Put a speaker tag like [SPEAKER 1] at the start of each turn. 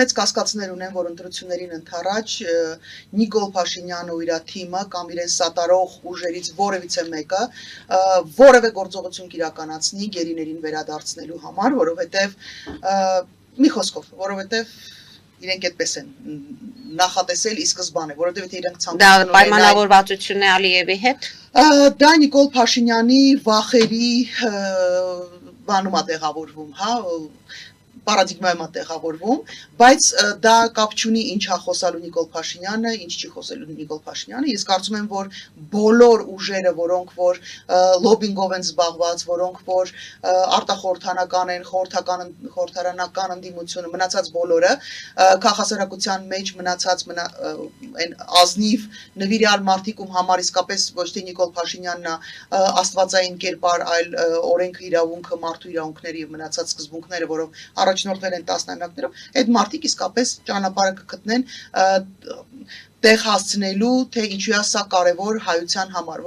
[SPEAKER 1] Մեծ կասկածներ ունեն, որ ընտրություններին ընդառաջ Նիկոլ Փաշինյանը ու իր թիմը կամ իրեն սատարող ուժերից որևիցե մեկը որևէ գործողություն կիրականացնի գերիներին վերադարձնելու համար, որովհետև իրենք այդպես են նախատեսել ի սկզբանե, որովհետև իրենք
[SPEAKER 2] ցանկանում են պայմանավորվածություն է Ալիևի հետ։
[SPEAKER 1] Դա Նիկոլ Փաշինյանի վախերի բանում է տեղավորվում, հա, պարադիգմայում է տեղավորվում, բայց դա կապ չունի ինչ է խոսալու Նիկոլ Փաշինյանը, ինչ չի խոսելու Նիկոլ Փաշինյանը։ Ես կարծում եմ, որ բոլոր ուժերը, որոնք որ լոբինգով են զբաղված, որոնք որ արտախորհրդանական են, խորհրդարանական ընդդիմությունը, մնացած բոլորը քաղաքասարակության մեջ մնացած այն ազնիվ նվիրյալ մարդիկ, ում համար իսկապես ոչ թե Նիկոլ Փաշինյանն է աստվածային կերպար, այլ օրենքը, իրավունքը, մարդու իրավունքների եւ մնացած սկզբունքները, որով առաջնորդվել են տասնամյակներով, այդ մարդիկ իսկապես ճանապարհը կգտնեն տեղ հասցնելու, թե ինչու է սա կարևոր հայության համար։